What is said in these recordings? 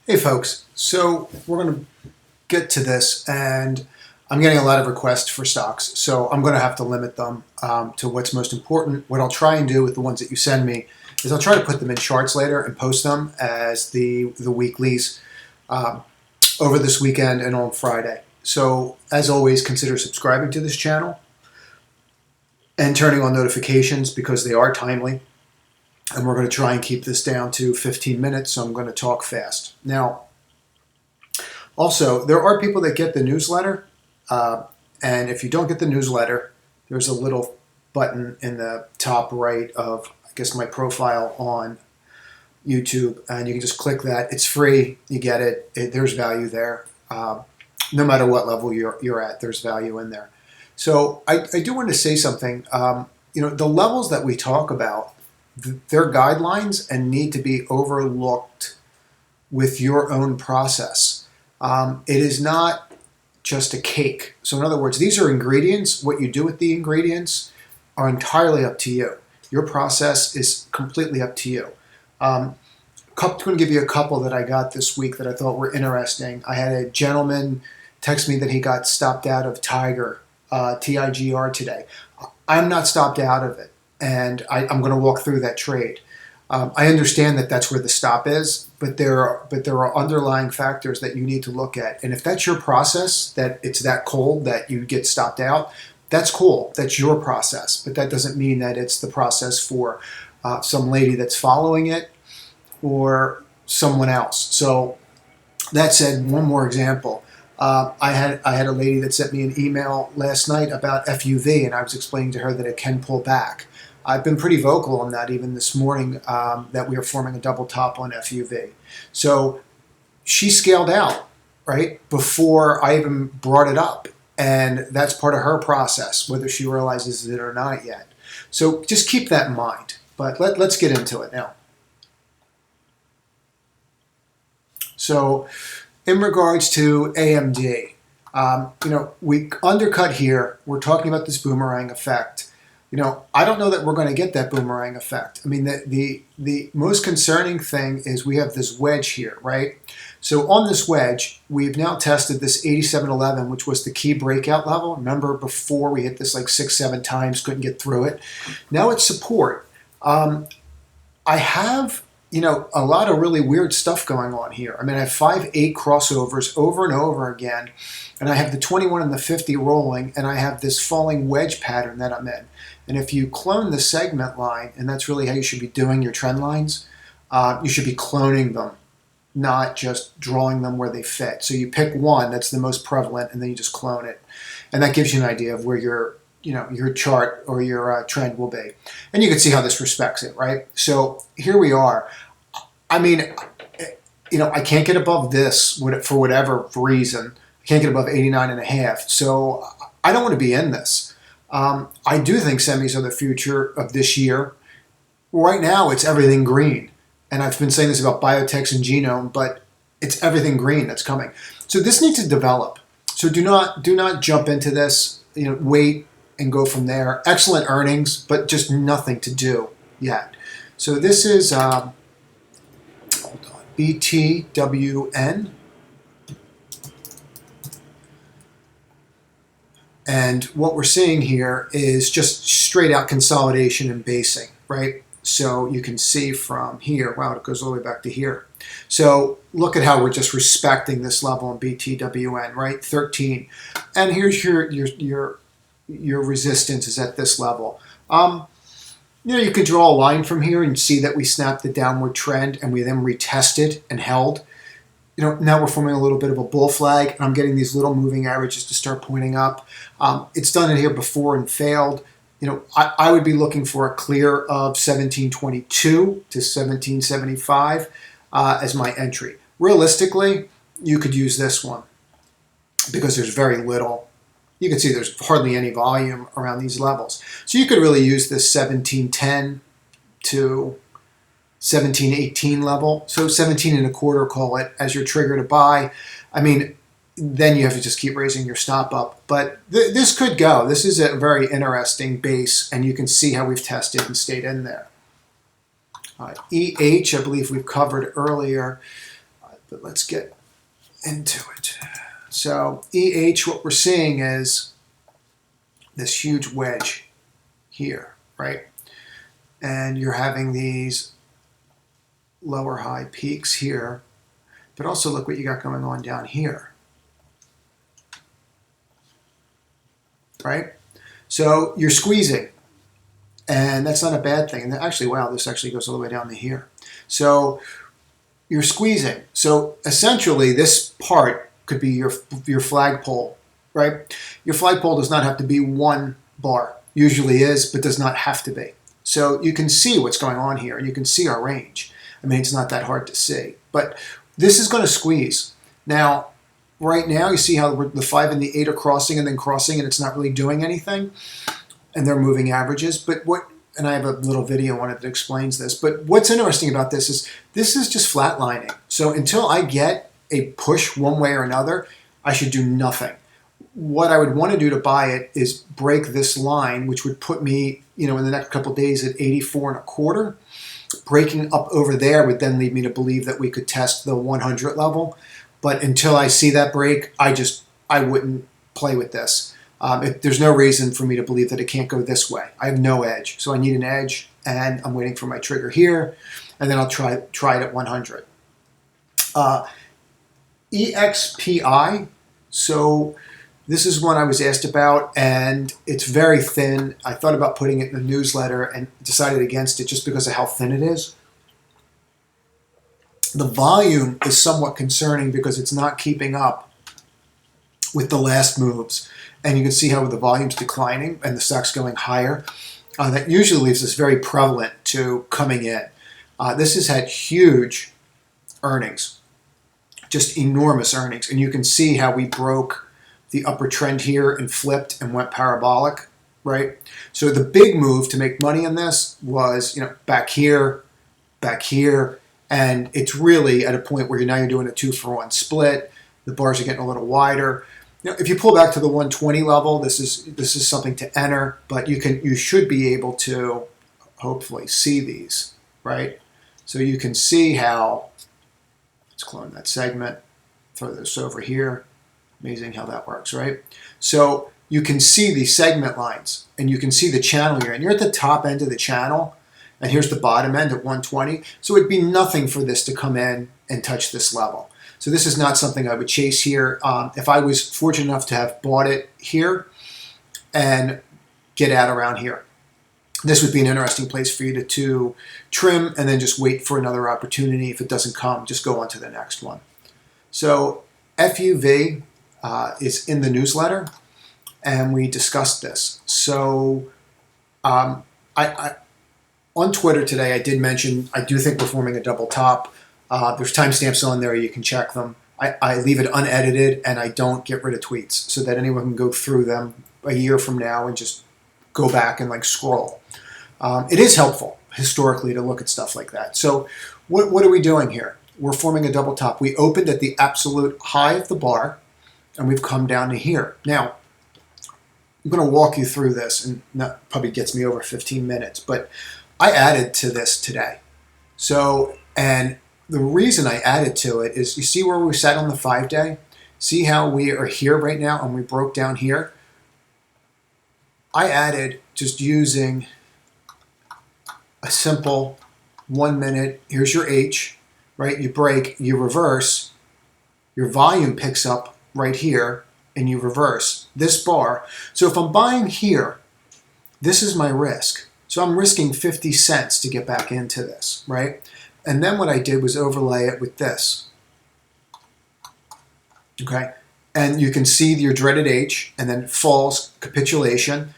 Hey folks, so we're going to get to this, and I'm getting a lot of requests for stocks, so I'm going to have to limit them to what's most important. What I'll try and do with the ones that you send me is I'll try to put them in charts later and post them as the weeklies over this weekend and on Friday. So as always, consider subscribing to this channel and turning on notifications because they are timely. And we're going to try and keep this down to 15 minutes, so I'm going to talk fast. Now, also, there are people that get the newsletter, and if you don't get the newsletter, there's a little button in the top right of, I guess, my profile on YouTube, and you can just click that. It's free. You get it. There's value there. No matter what level you're at, there's value in there. So I do want to say something. The levels that we talk about, they're guidelines and need to be overlooked with your own process. It is not just a cake. So in other words, these are ingredients. What you do with the ingredients are entirely up to you. Your process is completely up to you. I'm going to give you a couple that I got this week that I thought were interesting. I had a gentleman text me that he got stopped out of Tiger, TIGR today. I'm not stopped out of it. And I'm going to walk through that trade. I understand that that's where the stop is, but there are underlying factors that you need to look at. And if that's your process, that it's that cold that you get stopped out, that's cool. That's your process. But that doesn't mean that it's the process for some lady that's following it or someone else. So that said, one more example. I had a lady that sent me an email last night about FUV, and I was explaining to her that it can pull back. I've been pretty vocal on that even this morning, that we are forming a double top on FUV. So she scaled out, right, before I even brought it up. And that's part of her process, whether she realizes it or not yet. So just keep that in mind. But let's get into it now. So in regards to AMD, we undercut here. We're talking about this boomerang effect. I don't know that we're going to get that boomerang effect. I mean, the most concerning thing is we have this wedge here, right? So on this wedge, we've now tested this 8711, which was the key breakout level. Remember before we hit this like 6-7 times, couldn't get through it. Now it's support. I have, a lot of really weird stuff going on here. I mean, I have 5-8 crossovers over and over again, and I have the 21 and the 50 rolling, and I have this falling wedge pattern that I'm in. And if you clone the segment line, and that's really how you should be doing your trend lines, you should be cloning them, not just drawing them where they fit. So you pick one that's the most prevalent, and then you just clone it. And that gives you an idea of where your chart or your trend will be. And you can see how this respects it, right? So here we are. I mean, I can't get above this for whatever reason. I can't get above 89.5. So I don't want to be in this. I do think semis are the future of this year. Right now, it's everything green. And I've been saying this about biotechs and genome, but it's everything green that's coming. So this needs to develop. So do not jump into this. Wait and go from there. Excellent earnings, but just nothing to do yet. So this is BTWN. And what we're seeing here is just straight out consolidation and basing, right? So you can see from here, wow, it goes all the way back to here. So look at how we're just respecting this level in BTWN, right? 13. And here's your resistance is at this level. You could draw a line from here and see that we snapped the downward trend and we then retested and held. Now we're forming a little bit of a bull flag, and I'm getting these little moving averages to start pointing up. It's done it here before and failed. I would be looking for a clear of 1722 to 1775 as my entry. Realistically, you could use this one because there's very little. You can see there's hardly any volume around these levels. So you could really use this 1710 to 1718 level. So 17 and a quarter, call it, as your trigger to buy. I mean, then you have to just keep raising your stop up. But this could go. This is a very interesting base, and you can see how we've tested and stayed in there. EH, I believe we've covered earlier. But let's get into it. So EH, what we're seeing is this huge wedge here, right? And you're having these lower high peaks here, but also look what you got going on down here, right? So you're squeezing, and that's not a bad thing. And actually, wow, this actually goes all the way down to here. So you're squeezing. So essentially, this part could be your flagpole, right? Your flagpole does not have to be one bar. Usually is, but does not have to be. So you can see what's going on here, and you can see our range. I mean, it's not that hard to see. But this is going to squeeze. Now, right now, you see how the 5 and the 8 are crossing and then crossing, and it's not really doing anything, and they're moving averages. But and I have a little video on it that explains this, but what's interesting about this is just flatlining. So until I get a push one way or another, I should do nothing. What I would want to do to buy it is break this line, which would put me, in the next couple of days at 84.25. Breaking up over there would then lead me to believe that we could test the 100 level. But until I see that break, I wouldn't play with this. There's no reason for me to believe that it can't go this way. I have no edge. So I need an edge, and I'm waiting for my trigger here, and then I'll try it at 100. EXPI, so this is one I was asked about, and it's very thin. I thought about putting it in the newsletter and decided against it just because of how thin it is. The volume is somewhat concerning because it's not keeping up with the last moves. And you can see how the volume's declining and the stock's going higher. That usually leaves us very prevalent to coming in. This has had huge earnings, just enormous earnings. And you can see how we broke the upper trend here and flipped and went parabolic, right? So the big move to make money on this was, back here, and it's really at a point where you're doing a 2-for-1 split. The bars are getting a little wider. If you pull back to the 120 level, this is something to enter, but you should be able to hopefully see these, right? So you can see how, let's clone that segment, throw this over here. Amazing how that works, right? So you can see these segment lines, and you can see the channel here, and you're at the top end of the channel, and here's the bottom end at 120. So it'd be nothing for this to come in and touch this level. So this is not something I would chase here. If I was fortunate enough to have bought it here and get out around here, this would be an interesting place for you to trim and then just wait for another opportunity. If it doesn't come, just go on to the next one. So FUV is in the newsletter, and we discussed this. So I on Twitter today, I did mention I do think we're forming a double top. There's timestamps on there. You can check them. I leave it unedited, and I don't get rid of tweets so that anyone can go through them a year from now and just go back and scroll. It is helpful historically to look at stuff like that. So what are we doing here? We're forming a double top. We opened at the absolute high of the bar, and we've come down to here. Now, I'm going to walk you through this, and that probably gets me over 15 minutes, but I added to this today. So, and the reason I added to it is, you see where we sat on the 5-day? See how we are here right now, and we broke down here? I added just using a simple 1 minute. Here's your H, right? You break, you reverse, your volume picks up right here, and you reverse this bar. So if I'm buying here, this is my risk. So I'm risking 50 cents to get back into this, right? And then what I did was overlay it with this, okay? And you can see your dreaded H, and then falls, capitulation.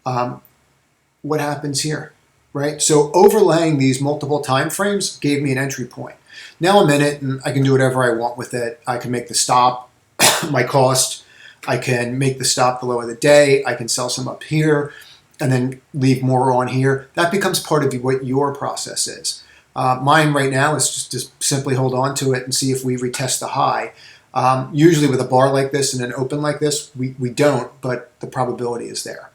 What happens here, right? So overlaying these multiple time frames gave me an entry point. Now I'm in it, and I can do whatever I want with it. I can make the stop my cost. I can make the stop the low of the day. I can sell some up here and then leave more on here. That becomes part of what your process is. Mine right now is just to simply hold on to it and see if we retest the high. Usually with a bar like this and an open like this, we don't, but the probability is there.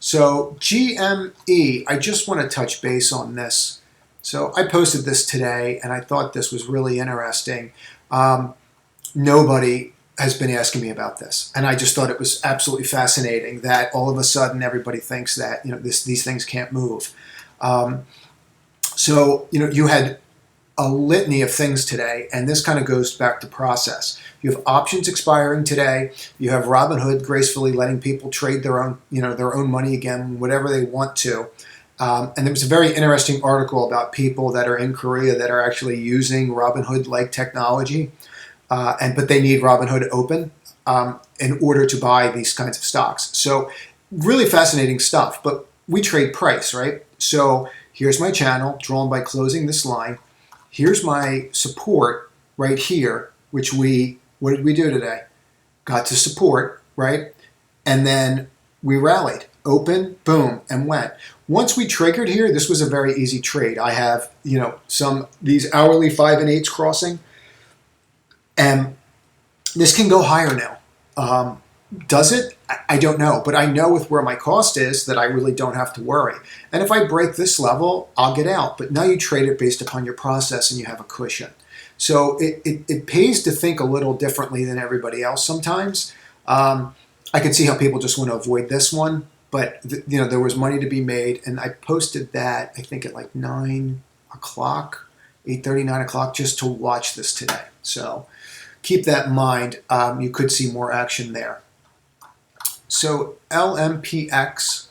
So GME, I just want to touch base on this. So I posted this today, and I thought this was really interesting. Nobody has been asking me about this, and I just thought it was absolutely fascinating that all of a sudden everybody thinks that these things can't move. Um, so you had a litany of things today, and this kind of goes back to process. You have options expiring today. You have Robinhood gracefully letting people trade their own money again, whatever they want to. And there was a very interesting article about people that are in Korea that are actually using Robinhood-like technology, but they need Robinhood open in order to buy these kinds of stocks. So really fascinating stuff. But we trade price, right? So here's my channel drawn by closing this line. Here's my support right here, which what did we do today? Got to support, right? And then we rallied, open, boom, and went. Once we triggered here, this was a very easy trade. I have, these hourly 5 and 8s crossing, and this can go higher now. Does it? I don't know, but I know with where my cost is that I really don't have to worry. And if I break this level, I'll get out. But now you trade it based upon your process and you have a cushion. So it pays to think a little differently than everybody else sometimes. I can see how people just want to avoid this one, but there was money to be made, and I posted that I think at like 9 o'clock, 8:30, 9 o'clock, just to watch this today. So keep that in mind. You could see more action there. So LMPX,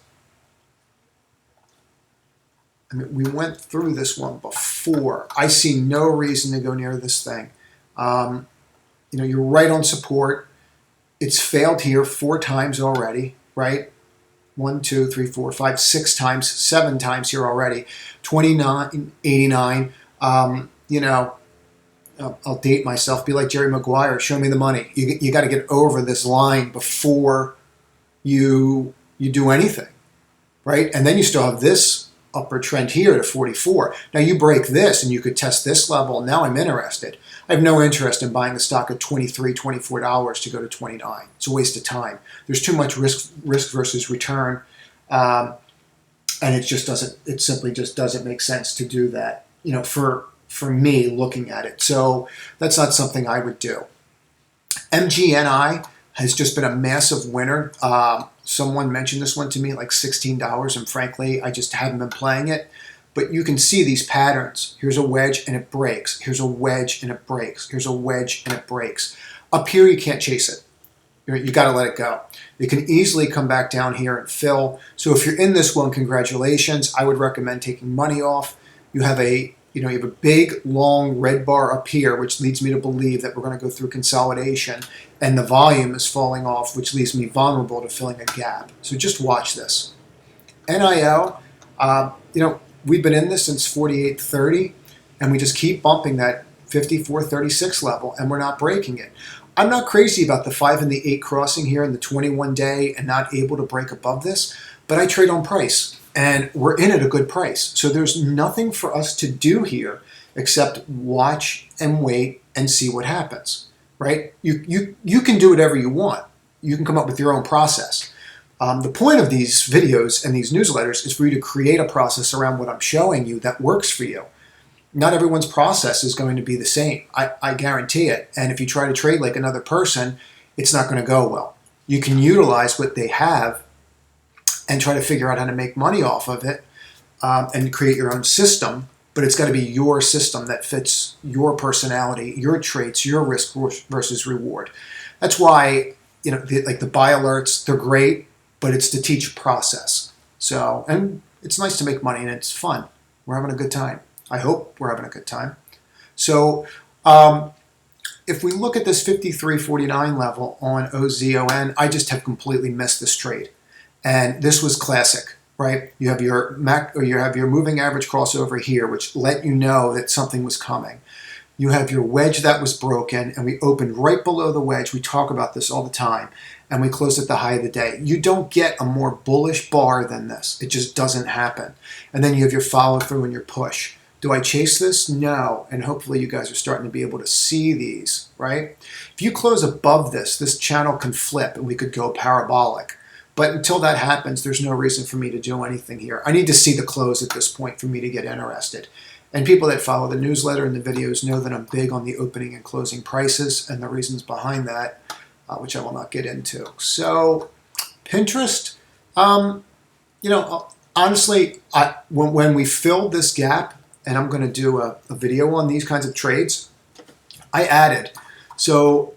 we went through this one before. I see no reason to go near this thing. You're right on support. It's failed here 4 times already, right? 1, 2, 3, 4, 5, 6 times, 7 times here already. 29.89. I'll date myself. Be like Jerry Maguire. Show me the money. You got to get over this line before you do anything, right? And then you still have this upper trend here to 44. Now you break this and you could test this level. Now I'm interested. I have no interest in buying the stock at $23, $24 to go to 29. It's a waste of time. There's too much risk versus return, and it simply just doesn't make sense to do that. For me looking at it. So that's not something I would do. MGNI has just been a massive winner. Someone mentioned this one to me, like $16, and frankly, I just haven't been playing it. But you can see these patterns. Here's a wedge and it breaks. Here's a wedge and it breaks. Here's a wedge and it breaks. Up here, you can't chase it. You got to let it go. It can easily come back down here and fill. So if you're in this one, congratulations. I would recommend taking money off. You have a big, long red bar up here, which leads me to believe that we're going to go through consolidation, and the volume is falling off, which leaves me vulnerable to filling a gap. So just watch this. NIL, we've been in this since 48.30, and we just keep bumping that 54.36 level, and we're not breaking it. I'm not crazy about the 5 and the 8 crossing here in the 21 day and not able to break above this, but I trade on price. And we're in at a good price. So there's nothing for us to do here except watch and wait and see what happens, right? You can do whatever you want. You can come up with your own process. The point of these videos and these newsletters is for you to create a process around what I'm showing you that works for you. Not everyone's process is going to be the same. I guarantee it. And if you try to trade like another person, it's not going to go well. You can utilize what they have and try to figure out how to make money off of it and create your own system, but it's got to be your system that fits your personality, your traits, your risk versus reward. That's why, the buy alerts, they're great, but it's to teach a process. So, and it's nice to make money and it's fun. We're having a good time. I hope we're having a good time. So, if we look at this 53.49 level on OZON, I just have completely missed this trade. And this was classic, right? You have your moving average crossover here, which let you know that something was coming. You have your wedge that was broken, and we opened right below the wedge. We talk about this all the time, and we closed at the high of the day. You don't get a more bullish bar than this. It just doesn't happen. And then you have your follow through and your push. Do I chase this? No. And hopefully you guys are starting to be able to see these, right? If you close above this channel can flip, and we could go parabolic. But until that happens, there's no reason for me to do anything here. I need to see the close at this point for me to get interested. And people that follow the newsletter and the videos know that I'm big on the opening and closing prices and the reasons behind that, which I will not get into. So Pinterest, honestly, when we filled this gap, and I'm going to do a video on these kinds of trades, I added. So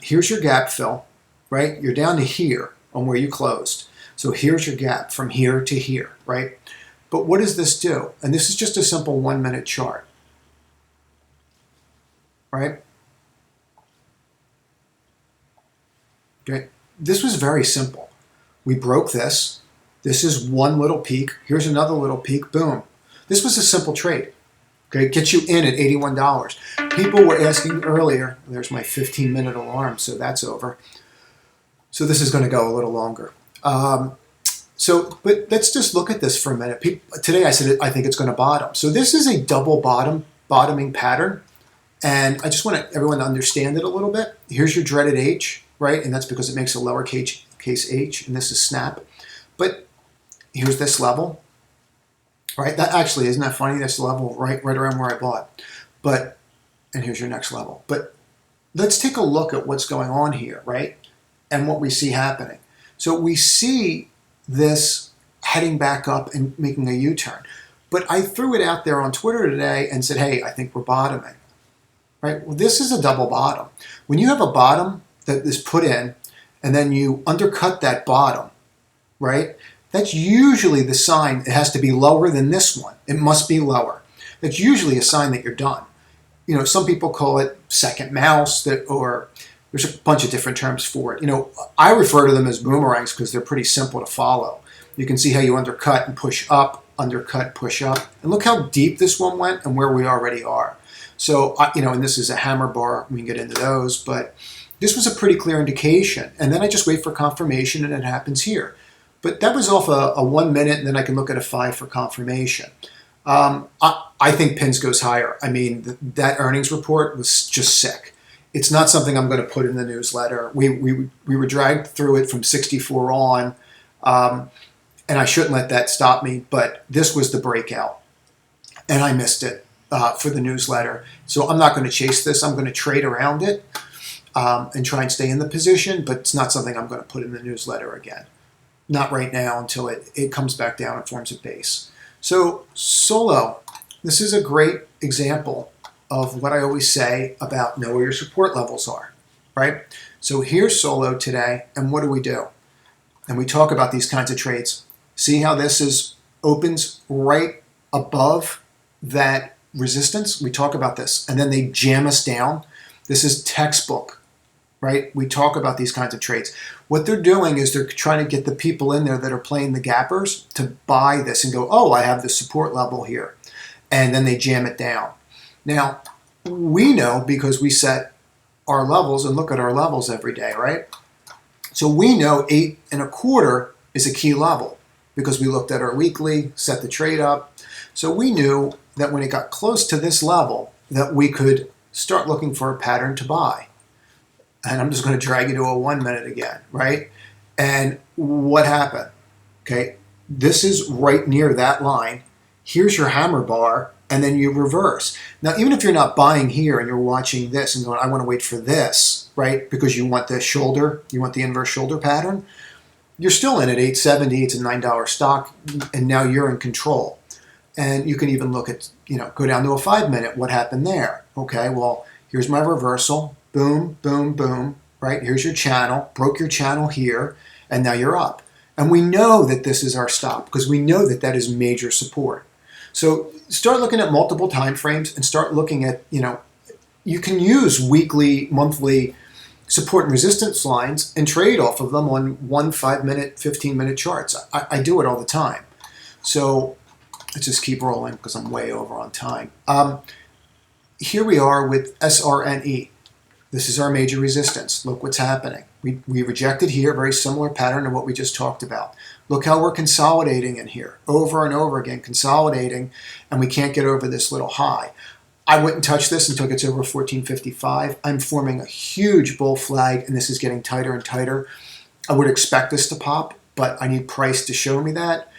here's your gap fill, right? You're down to here on where you closed. So here's your gap from here to here, right? But what does this do? And this is just a simple 1 minute chart, right? Okay. This was very simple. We broke this. This is one little peak. Here's another little peak. Boom. This was a simple trade. Okay, gets you in at $81. People were asking earlier, there's my 15-minute alarm, so that's over. So this is going to go a little longer. But let's just look at this for a minute. Today I said I think it's going to bottom. So this is a double bottoming pattern, and I just want everyone to understand it a little bit. Here's your dreaded H, right? And that's because it makes a lowercase h, and this is snap. But here's this level. Right, that actually, isn't that funny? That's the level right around where I bought. And here's your next level. But let's take a look at what's going on here, right? And what we see happening. So we see this heading back up and making a U-turn. But I threw it out there on Twitter today and said, hey, I think we're bottoming. Right? Well, this is a double bottom. When you have a bottom that is put in, and then you undercut that bottom, right? That's usually the sign it has to be lower than this one. It must be lower. That's usually a sign that you're done. Some people call it second mouse, or there's a bunch of different terms for it. I refer to them as boomerangs because they're pretty simple to follow. You can see how you undercut and push up, undercut, push up. And look how deep this one went and where we already are. So, and this is a hammer bar. We can get into those, but this was a pretty clear indication. And then I just wait for confirmation, and it happens here. But that was off a 1 minute, and then I can look at a 5 for confirmation. I think Pins goes higher. I mean, that earnings report was just sick. It's not something I'm going to put in the newsletter. We were dragged through it from 64 on, and I shouldn't let that stop me, but this was the breakout, and I missed it for the newsletter. So I'm not going to chase this. I'm going to trade around it and try and stay in the position, but it's not something I'm going to put in the newsletter again. Not right now until it comes back down and forms a base. So Solo, this is a great example of what I always say about know where your support levels are, right? So here's Solo today, and what do? And we talk about these kinds of trades. See how this opens right above that resistance? We talk about this, and then they jam us down. This is textbook. Right? We talk about these kinds of trades. What they're doing is they're trying to get the people in there that are playing the gappers to buy this and go, oh, I have the support level here. And then they jam it down. Now, we know because we set our levels and look at our levels every day, right? So we know 8.25 is a key level because we looked at our weekly, set the trade up. So we knew that when it got close to this level that we could start looking for a pattern to buy. And I'm just going to drag you to a 1 minute again, right? And what happened? Okay, this is right near that line. Here's your hammer bar, and then you reverse. Now, even if you're not buying here and you're watching this and going, I want to wait for this, right? Because you want the shoulder, you want the inverse shoulder pattern, you're still in at 870. It's a $9 stock, and now you're in control. And you can even look at, go down to a 5 minute. What happened there? Okay, well, here's my reversal. Boom, boom, boom, right? Here's your channel, broke your channel here, and now you're up. And we know that this is our stop because we know that that is major support. So start looking at multiple time frames and start looking at, you can use weekly, monthly support and resistance lines and trade off of them on 1 5 minute, 15-minute charts. I do it all the time. So let's just keep rolling because I'm way over on time. Here we are with SRNE. This is our major resistance. Look what's happening. We rejected here, very similar pattern to what we just talked about. Look how we're consolidating in here, over and over again, consolidating, and we can't get over this little high. I wouldn't touch this until it gets over 1455. I'm forming a huge bull flag, and this is getting tighter and tighter. I would expect this to pop, but I need price to show me that.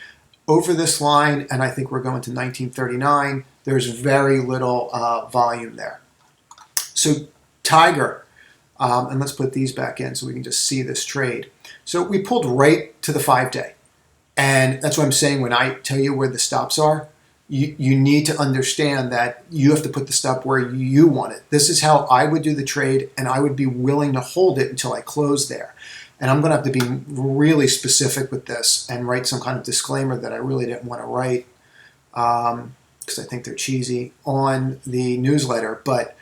Over this line, and I think we're going to 1939, there's very little volume there. So Tiger, and let's put these back in so we can just see this trade. So we pulled right to the 5-day. And that's what I'm saying when I tell you where the stops are. You need to understand that you have to put the stop where you want it. This is how I would do the trade, and I would be willing to hold it until I close there. And I'm going to have to be really specific with this and write some kind of disclaimer that I really didn't want to write because I think they're cheesy on the newsletter. But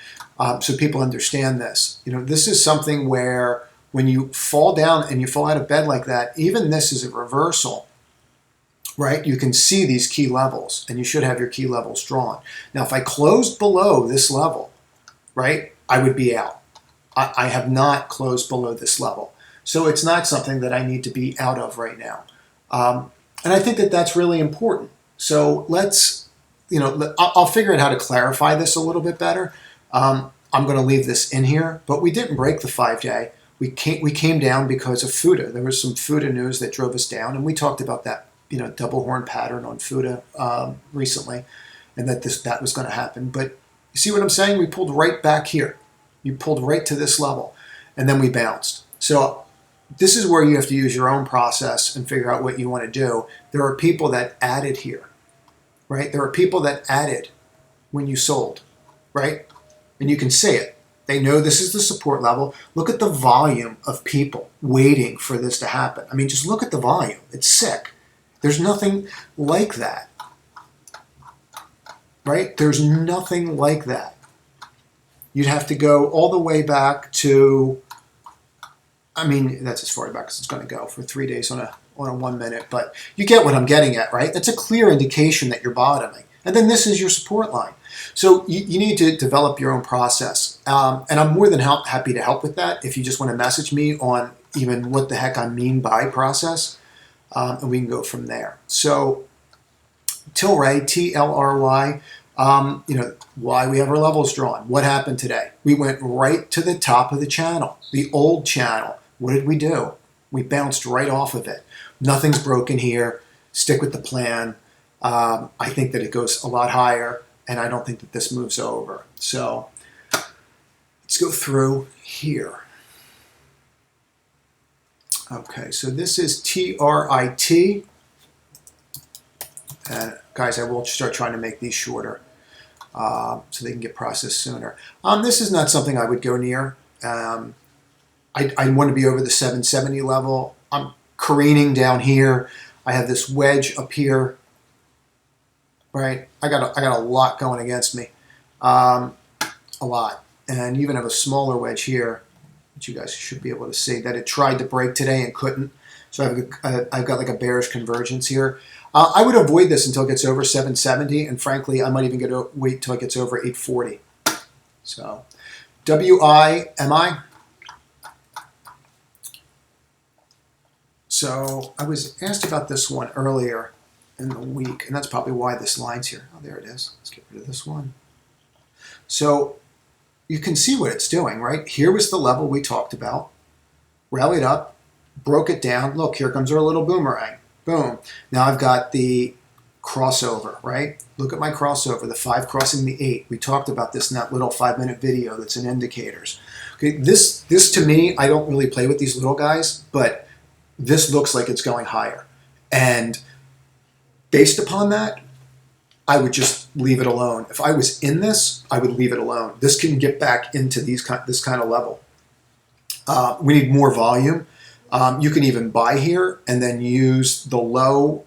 so people understand this. This is something where when you fall down and you fall out of bed like that, even this is a reversal. Right, you can see these key levels, and you should have your key levels drawn. Now, if I closed below this level, right, I would be out. I have not closed below this level, so it's not something that I need to be out of right now. And I think that that's really important. So let's, I'll figure out how to clarify this a little bit better. I'm going to leave this in here, but we didn't break the 5-day. We came down because of FUTA. There was some FUTA news that drove us down, and we talked about that. Double horn pattern on FUTA recently, and that was going to happen. But you see what I'm saying? We pulled right back here. You pulled right to this level, and then we bounced. So this is where you have to use your own process and figure out what you want to do. There are people that added here, right? There are people that added when you sold, right? And you can see it. They know this is the support level. Look at the volume of people waiting for this to happen. I mean, just look at the volume. It's sick. There's nothing like that, right? There's nothing like that. You'd have to go all the way back to, that's as far back as it's going to go for 3 days on a 1 minute, but you get what I'm getting at, right? That's a clear indication that you're bottoming. And then this is your support line. So you need to develop your own process. And I'm more than happy to help with that if you just want to message me on even what the heck I mean by process. And we can go from there. So Tilray, TLRY, why we have our levels drawn. What happened today? We went right to the top of the channel, the old channel. What did we do? We bounced right off of it. Nothing's broken here. Stick with the plan. I think that it goes a lot higher, and I don't think that this moves over. So let's go through here. Okay, so this is TRIT. And guys, I will start trying to make these shorter so they can get processed sooner. This is not something I would go near. I want to be over the 770 level. I'm careening down here. I have this wedge up here. Right, I got a lot going against me, a lot, and even have a smaller wedge here. You guys should be able to see that it tried to break today and couldn't. So I've got like a bearish convergence here. I would avoid this until it gets over 770, and frankly, I might even wait till it gets over 840. So WIMI. So I was asked about this one earlier in the week, and that's probably why this line's here. Oh, there it is. Let's get rid of this one. So you can see what it's doing, right? Here was the level we talked about. Rallied up, broke it down. Look, here comes our little boomerang. Boom. Now I've got the crossover, right? Look at my crossover, the 5 crossing the 8. We talked about this in that little 5-minute video that's in indicators. Okay, this to me, I don't really play with these little guys, but this looks like it's going higher. And based upon that, I would just leave it alone. If I was in this, I would leave it alone. This can get back into this kind of level. We need more volume. You can even buy here and then use the low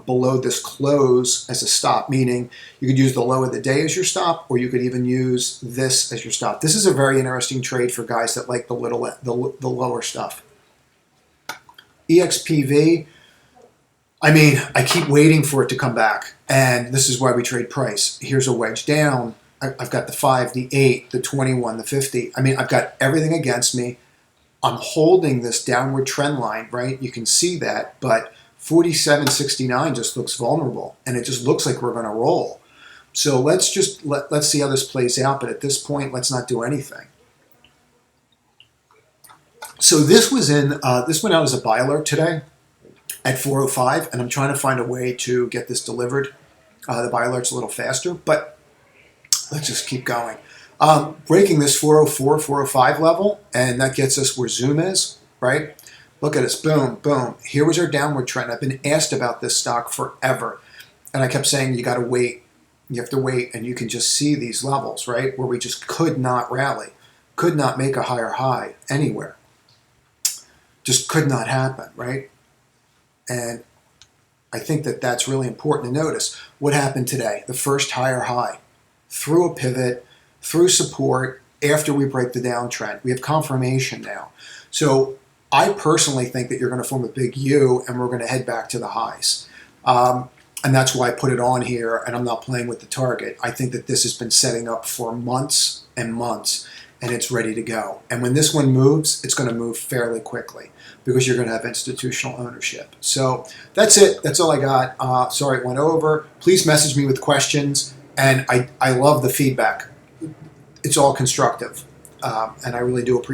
below this close as a stop, meaning you could use the low of the day as your stop, or you could even use this as your stop. This is a very interesting trade for guys that like the lower stuff. EXPV. I keep waiting for it to come back, and this is why we trade price. Here's a wedge down. I've got the 5, the 8, the 21, the 50. I've got everything against me. I'm holding this downward trend line, right? You can see that, but 47.69 just looks vulnerable, and it just looks like we're going to roll. So let's see how this plays out, but at this point, let's not do anything. So this went out as a buy alert today at 4:05, and I'm trying to find a way to get this delivered. The buy alert's a little faster, but let's just keep going. Breaking this 404, 405 level, and that gets us where Zoom is, right? Look at us, boom, boom. Here was our downward trend. I've been asked about this stock forever, and I kept saying, you got to wait. You have to wait, and you can just see these levels, right, where we just could not rally, could not make a higher high anywhere. Just could not happen, right? And I think that that's really important to notice. What happened today? The first higher high, through a pivot, through support, after we break the downtrend. We have confirmation now. So I personally think that you're going to form a big U, and we're going to head back to the highs. And that's why I put it on here, and I'm not playing with the target. I think that this has been setting up for months and months, and it's ready to go. And when this one moves, it's going to move fairly quickly because you're going to have institutional ownership. So that's it. That's all I got. Sorry it went over. Please message me with questions, and I love the feedback. It's all constructive, and I really do appreciate it.